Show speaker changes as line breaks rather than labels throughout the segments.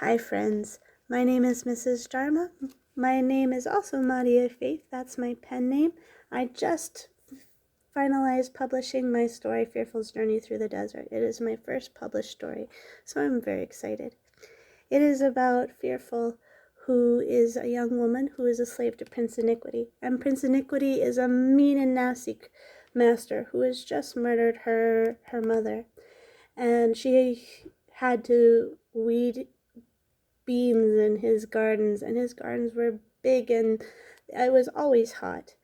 Hi friends, my name is Mrs. Dharma. My name is also Madia Faith, that's my pen name. I just finalized publishing my story, Fearful's Journey Through the Desert. It is my first published story, so I'm very excited. It is about Fearful, who is a young woman who is a slave to Prince Iniquity. And Prince Iniquity is a mean and nasty master who has just murdered her mother. And she had to weed beans in his gardens, and his gardens were big and it was always hot.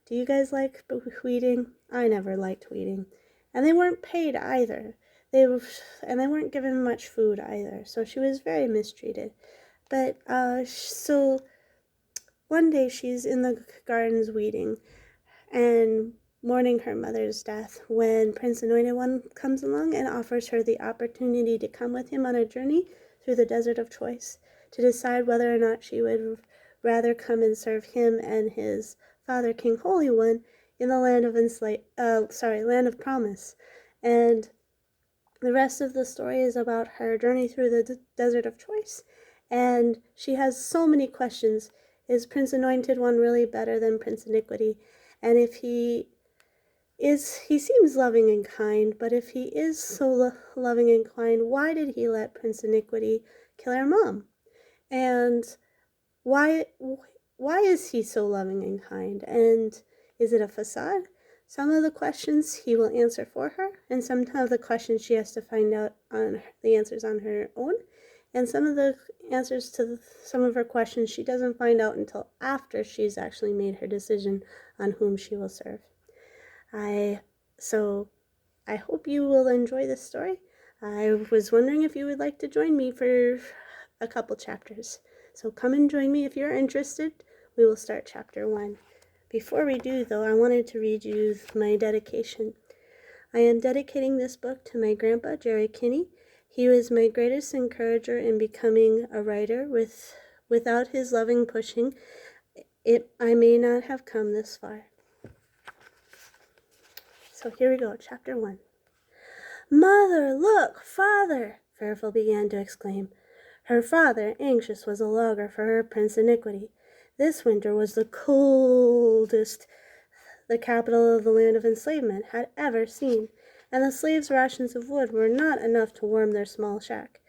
Do you guys like weeding? I never liked weeding. And they weren't paid either. They weren't given much food either. So she was very mistreated. But so one day she's in the gardens weeding and mourning her mother's death when Prince Anoited One comes along and offers her the opportunity to come with him on a journey through the desert of choice to decide whether or not she would rather come and serve him and his father, King Holy One, in the land of land of promise. And the rest of the story is about her journey through the desert of choice. And she has so many questions. Is Prince Anointed One really better than Prince Iniquity? And if he seems loving and kind, but if he is so loving and kind, why did he let Prince Iniquity kill her mom? And why is he so loving and kind? And is it a facade? Some of the questions he will answer for her, and some of the questions she has to find out on the answers on her own. And some of the answers to some of her questions she doesn't find out until after she's actually made her decision on whom she will serve. So I hope you will enjoy this story. I was wondering if you would like to join me for a couple chapters. So come and join me if you're interested. We will start chapter 1. Before we do, though, I wanted to read you my dedication. I am dedicating this book to my grandpa, Jerry Kinney. He was my greatest encourager in becoming a writer. Without his loving pushing, I may not have come this far. So here we go, chapter 1. Mother, look, father, Fearful began to exclaim. Her father, anxious, was a logger for her Prince Iniquity. This winter was the coldest the capital of the land of enslavement had ever seen, and the slaves' rations of wood were not enough to warm their small shack.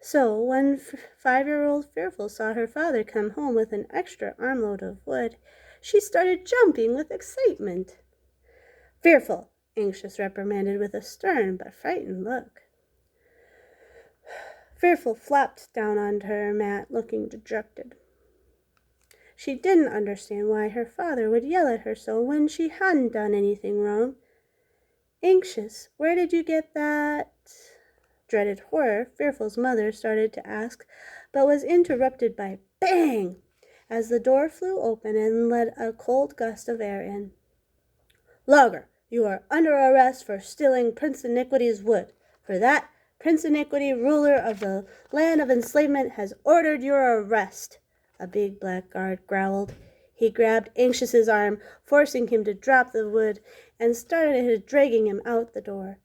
So when 5-year-old Fearful saw her father come home with an extra armload of wood, she started jumping with excitement. Fearful, Anxious reprimanded with a stern but frightened look. Fearful flopped down onto her mat, looking dejected. She didn't understand why her father would yell at her so when she hadn't done anything wrong. Anxious, where did you get that? Dreaded horror, Fearful's mother started to ask, but was interrupted by bang as the door flew open and let a cold gust of air in. Logger, you are under arrest for stealing Prince Iniquity's wood. For that, Prince Iniquity, ruler of the land of enslavement, has ordered your arrest, a big black guard growled. He grabbed Anxious's arm, forcing him to drop the wood, and started dragging him out the door.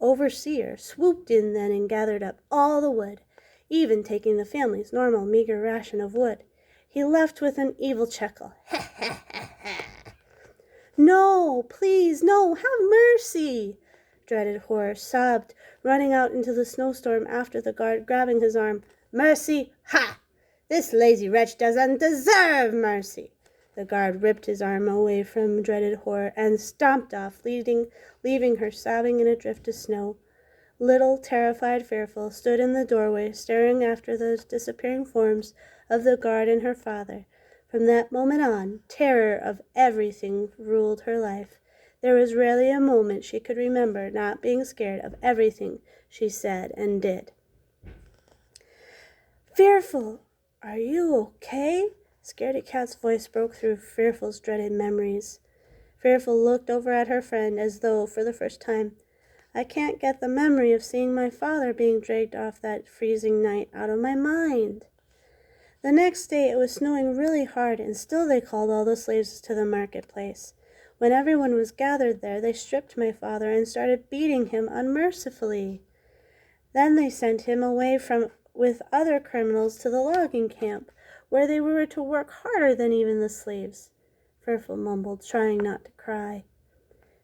Overseer swooped in then and gathered up all the wood, even taking the family's normal meager ration of wood. He left with an evil chuckle. Ha ha ha ha. No, please, no, have mercy, Dreaded Horror sobbed, running out into the snowstorm after the guard grabbing his arm. Mercy? Ha! This lazy wretch doesn't deserve mercy. The guard ripped his arm away from Dreaded Horror and stomped off, leaving her sobbing in a drift of snow. Little, terrified Fearful stood in the doorway, staring after those disappearing forms of the guard and her father. From that moment on, terror of everything ruled her life. There was rarely a moment she could remember not being scared of everything she said and did. Fearful, are you okay? Scaredy Cat's voice broke through Fearful's dreaded memories. Fearful looked over at her friend as though, for the first time, I can't get the memory of seeing my father being dragged off that freezing night out of my mind. The next day it was snowing really hard, and still they called all the slaves to the marketplace. When everyone was gathered there, they stripped my father and started beating him unmercifully. Then they sent him away with other criminals to the logging camp, where they were to work harder than even the slaves. Fearful mumbled, trying not to cry.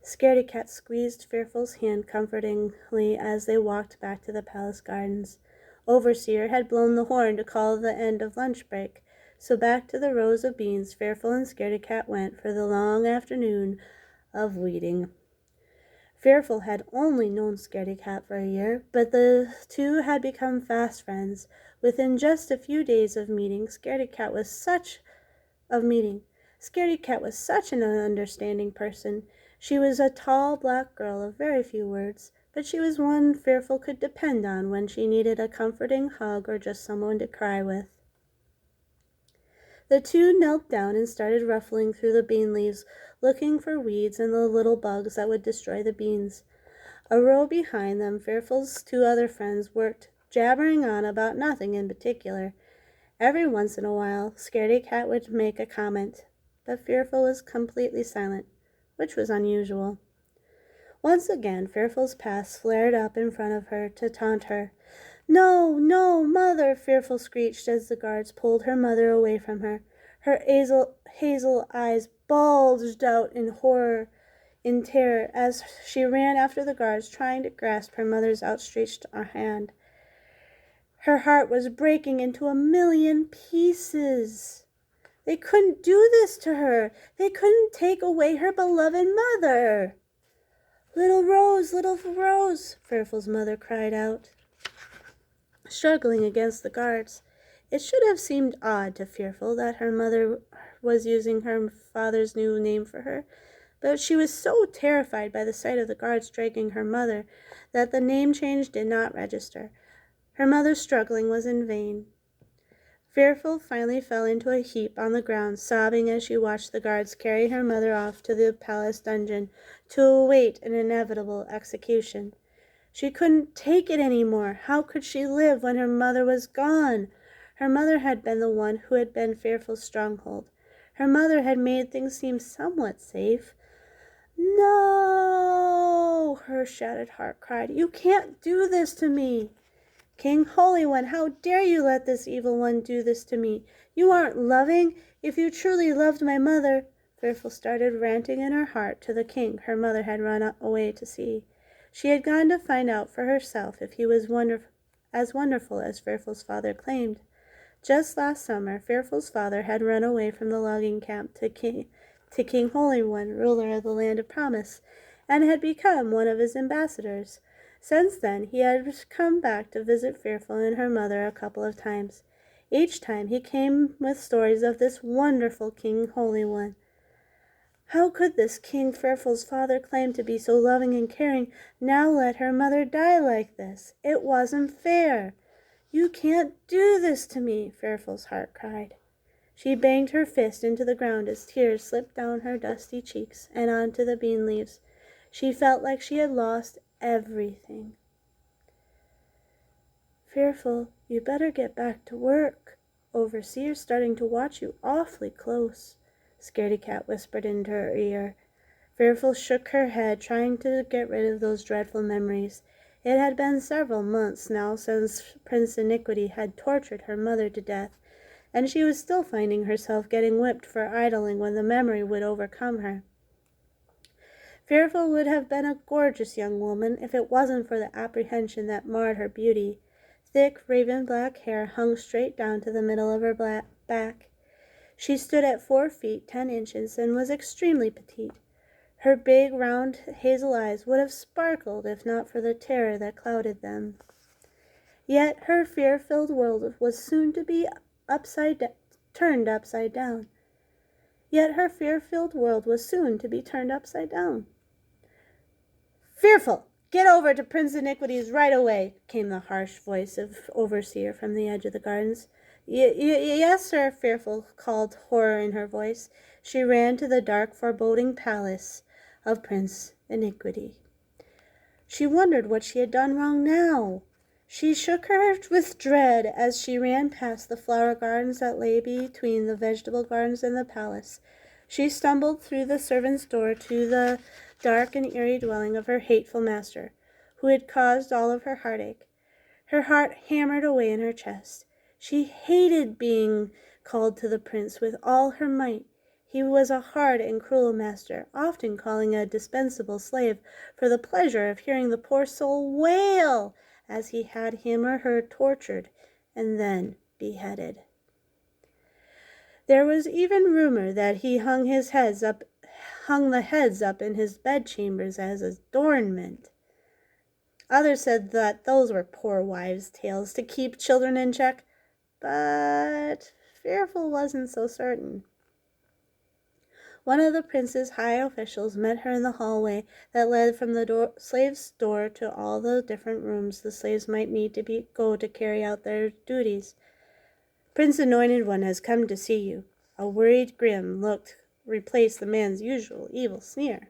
Scaredy Cat squeezed Fearful's hand comfortingly as they walked back to the palace gardens. Overseer had blown the horn to call the end of lunch break, so back to the rows of beans Fearful and Scaredy Cat went for the long afternoon of weeding. Fearful had only known Scaredy Cat for a year, but the two had become fast friends. Within just a few days of meeting, Scaredy Cat was such an understanding person. She was a tall black girl of very few words, but she was one Fearful could depend on when she needed a comforting hug or just someone to cry with. The two knelt down and started ruffling through the bean leaves, looking for weeds and the little bugs that would destroy the beans. A row behind them, Fearful's two other friends worked, jabbering on about nothing in particular. Every once in a while, Scaredy Cat would make a comment, but Fearful was completely silent, which was unusual. Once again, Fearful's past flared up in front of her to taunt her. "No, no, Mother!" Fearful screeched as the guards pulled her mother away from her. Her hazel eyes bulged out in terror as she ran after the guards, trying to grasp her mother's outstretched hand. Her heart was breaking into a million pieces. They couldn't do this to her. They couldn't take away her beloved mother. Little Rose, Fearful's mother cried out, struggling against the guards. It should have seemed odd to Fearful that her mother was using her father's new name for her, but she was so terrified by the sight of the guards dragging her mother that the name change did not register. Her mother's struggling was in vain. Fearful finally fell into a heap on the ground, sobbing as she watched the guards carry her mother off to the palace dungeon to await an inevitable execution. She couldn't take it any more. How could she live when her mother was gone? Her mother had been the one who had been Fearful's stronghold. Her mother had made things seem somewhat safe. "No!" her shattered heart cried. "You can't do this to me! King Holy One, how dare you let this evil one do this to me? You aren't loving. If you truly loved my mother—" Fearful started ranting in her heart to the king her mother had run away to see. She had gone to find out for herself if he was as wonderful as Fearful's father claimed. Just last summer, Fearful's father had run away from the logging camp to King Holy One, ruler of the Land of Promise, and had become one of his ambassadors. Since then, he had come back to visit Fearful and her mother a couple of times. Each time he came with stories of this wonderful King Holy One. How could this King Fearful's father claim to be so loving and caring now let her mother die like this? It wasn't fair. "You can't do this to me," Fearful's heart cried. She banged her fist into the ground as tears slipped down her dusty cheeks and onto the bean leaves. She felt like she had lost everything. "Fearful, you better get back to work. Overseer's starting to watch you awfully close," Scaredy Cat whispered into her ear. Fearful shook her head, trying to get rid of those dreadful memories. It had been several months now since Prince Iniquity had tortured her mother to death, and she was still finding herself getting whipped for idling when the memory would overcome her. Fearful would have been a gorgeous young woman if it wasn't for the apprehension that marred her beauty. Thick raven black hair hung straight down to the middle of her back. She stood at 4 feet 10 inches and was extremely petite. Her big, round hazel eyes would have sparkled if not for the terror that clouded them. Yet her fear-filled world was soon to be turned upside down. "Fearful, get over to Prince Iniquity's right away," came the harsh voice of Overseer from the edge of the gardens. Yes, sir," Fearful called, horror in her voice. She ran to the dark, foreboding palace of Prince Iniquity. She wondered what she had done wrong now. She shook her with dread as she ran past the flower gardens that lay between the vegetable gardens and the palace. She stumbled through the servant's door to the dark and eerie dwelling of her hateful master, who had caused all of her heartache. Her heart hammered away in her chest. She hated being called to the prince with all her might. He was a hard and cruel master, often calling a dispensable slave for the pleasure of hearing the poor soul wail as he had him or her tortured and then beheaded. There was even rumor that he hung the heads up in his bedchambers as adornment. Others said that those were poor wives' tales to keep children in check, but Fearful wasn't so certain. One of the prince's high officials met her in the hallway that led from the slaves' door to all the different rooms the slaves might need to go to carry out their duties. "Prince Anointed One has come to see you." A worried grin look replaced the man's usual evil sneer.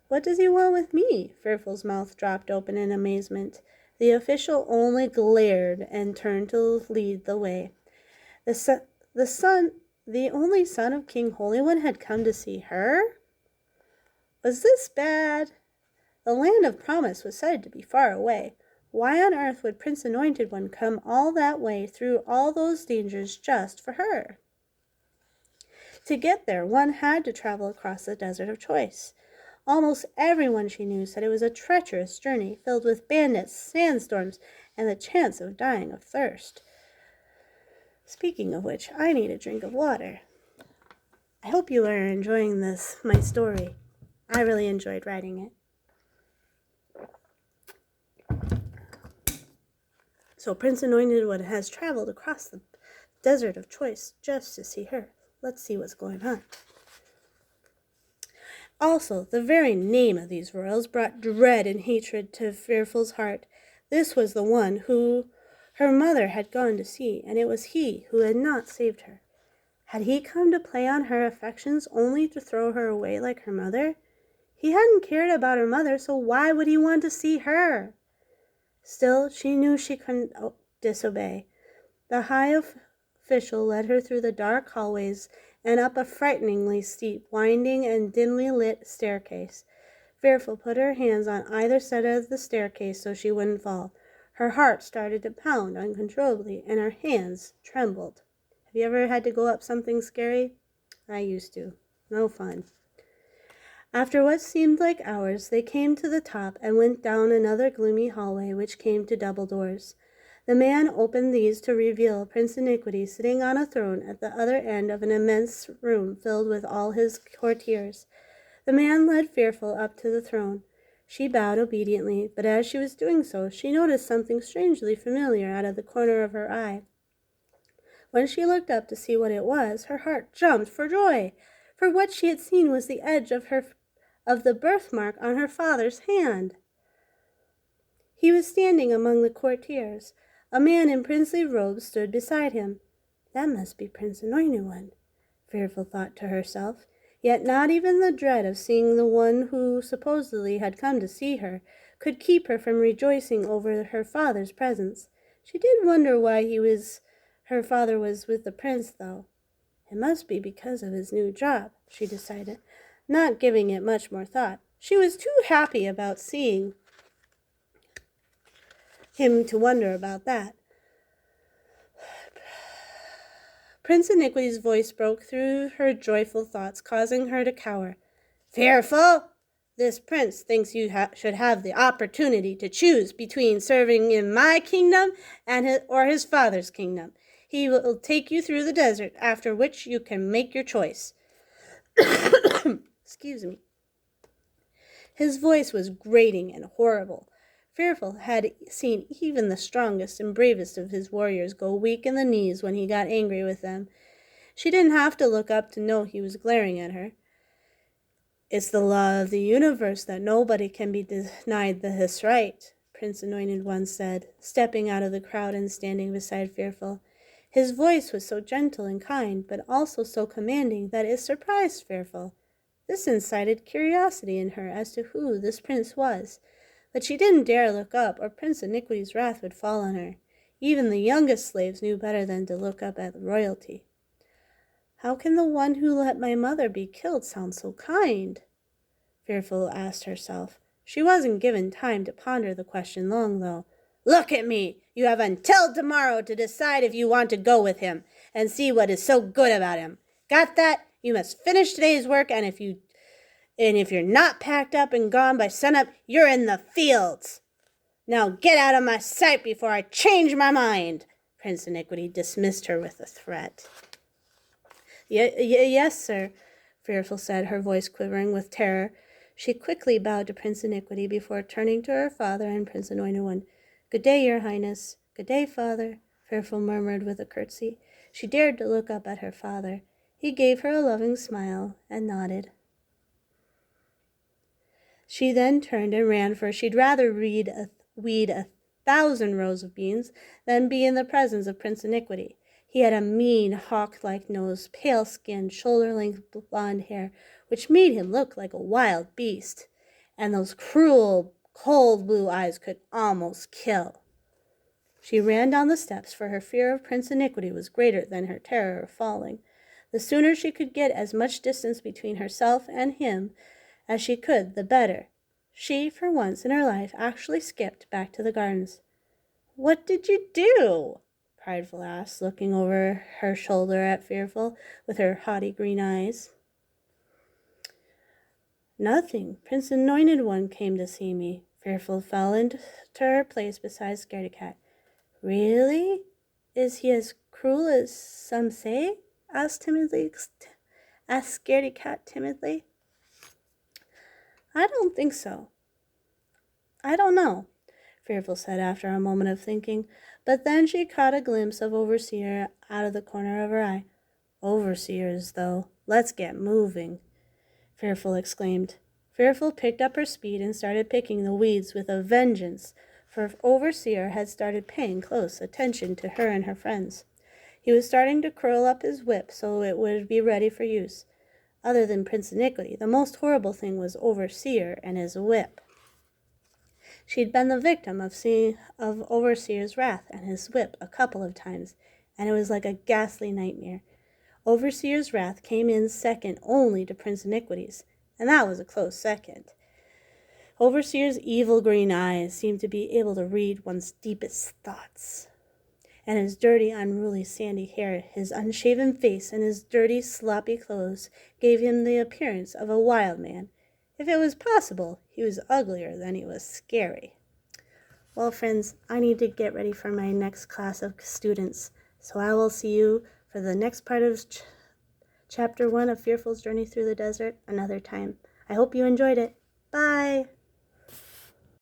"What does he want with me?" Fearful's mouth dropped open in amazement. The official only glared and turned to lead the way. The only son of King Holy One had come to see her? Was this bad? The land of promise was said to be far away. Why on earth would Prince Anointed One come all that way through all those dangers just for her? To get there, one had to travel across the desert of choice. Almost everyone she knew said it was a treacherous journey filled with bandits, sandstorms, and the chance of dying of thirst. Speaking of which, I need a drink of water. I hope you are enjoying my story. I really enjoyed writing it. So Prince Anointed One has traveled across the desert of choice just to see her. Let's see what's going on. Also, the very name of these royals brought dread and hatred to Fearful's heart. This was the one who her mother had gone to see, and it was he who had not saved her. Had he come to play on her affections only to throw her away like her mother? He hadn't cared about her mother, so why would he want to see her? Still, she knew she couldn't disobey. The high official led her through the dark hallways and up a frighteningly steep, winding, and dimly lit staircase. Fearful put her hands on either side of the staircase so she wouldn't fall. Her heart started to pound uncontrollably, and her hands trembled. Have you ever had to go up something scary? I used to. No fun. After what seemed like hours, they came to the top and went down another gloomy hallway which came to double doors. The man opened these to reveal Prince Iniquity sitting on a throne at the other end of an immense room filled with all his courtiers. The man led Fearful up to the throne. She bowed obediently, but as she was doing so, she noticed something strangely familiar out of the corner of her eye. When she looked up to see what it was, her heart jumped for joy, for what she had seen was the edge of the birthmark on her father's hand. He was standing among the courtiers. A man in princely robes stood beside him. That must be Prince Anointed One, Fearful thought to herself. Yet not even the dread of seeing the one who supposedly had come to see her could keep her from rejoicing over her father's presence. She did wonder why her father was with the prince, though. It must be because of his new job, she decided, not giving it much more thought. She was too happy about seeing him to wonder about that. Prince Iniquity's voice broke through her joyful thoughts, causing her to cower. "Fearful! This prince thinks you should have the opportunity to choose between serving in my kingdom or his father's kingdom. He will take you through the desert, after which you can make your choice." Excuse me. His voice was grating and horrible. Fearful had seen even the strongest and bravest of his warriors go weak in the knees when he got angry with them. She didn't have to look up to know he was glaring at her. "It's the law of the universe that nobody can be denied this right," Prince Anointed One said, stepping out of the crowd and standing beside Fearful. His voice was so gentle and kind, but also so commanding that it surprised Fearful. This incited curiosity in her as to who this prince was. But she didn't dare look up, or Prince Iniquity's wrath would fall on her. Even the youngest slaves knew better than to look up at royalty. "How can the one who let my mother be killed sound so kind?" Fearful asked herself. She wasn't given time to ponder the question long, though. Look at me. You have until tomorrow to decide if you want to go with him and see what is so good about him. Got that? You must finish today's work, and if you're not packed up and gone by sunup, you're in the fields. Now get out of my sight before I change my mind." Prince Iniquity dismissed her with a threat. Yes, sir," Fearful said, her voice quivering with terror. She quickly bowed to Prince Iniquity before turning to her father and Prince Anoited One. "Good day, your highness." "Good day, father," Fearful murmured with a curtsy. She dared to look up at her father. He gave her a loving smile and nodded. She then turned and ran, for she'd rather weed 1,000 rows of beans than be in the presence of Prince Iniquity. He had a mean, hawk-like nose, pale skin, shoulder-length blonde hair, which made him look like a wild beast, and those cruel, cold blue eyes could almost kill. She ran down the steps, for her fear of Prince Iniquity was greater than her terror of falling. The sooner she could get as much distance between herself and him as she could, the better. She, for once in her life, actually skipped back to the gardens. "What did you do?" Prideful asked, looking over her shoulder at Fearful with her haughty green eyes. "Nothing. Prince Anointed One came to see me." Fearful fell into her place beside Scaredy Cat. "Really? Is he as cruel as some say?" asked Scaredy Cat timidly. "I don't think so." "I don't know," Fearful said after a moment of thinking, but then she caught a glimpse of Overseer out of the corner of her eye. "Overseers, though. Let's get moving," Fearful exclaimed. Fearful picked up her speed and started picking the weeds with a vengeance, for Overseer had started paying close attention to her and her friends. He was starting to curl up his whip so it would be ready for use. Other than Prince Iniquity, the most horrible thing was Overseer and his whip. She'd been the victim of Overseer's wrath and his whip a couple of times, and it was like a ghastly nightmare. Overseer's wrath came in second only to Prince Iniquity's, and that was a close second. Overseer's evil green eyes seemed to be able to read one's deepest thoughts, and his dirty, unruly, sandy hair, his unshaven face, and his dirty, sloppy clothes gave him the appearance of a wild man. If it was possible, he was uglier than he was scary. Well, friends, I need to get ready for my next class of students, so I will see you for the next part of Chapter 1 of Fearful's Journey Through the Desert another time. I hope you enjoyed it. Bye!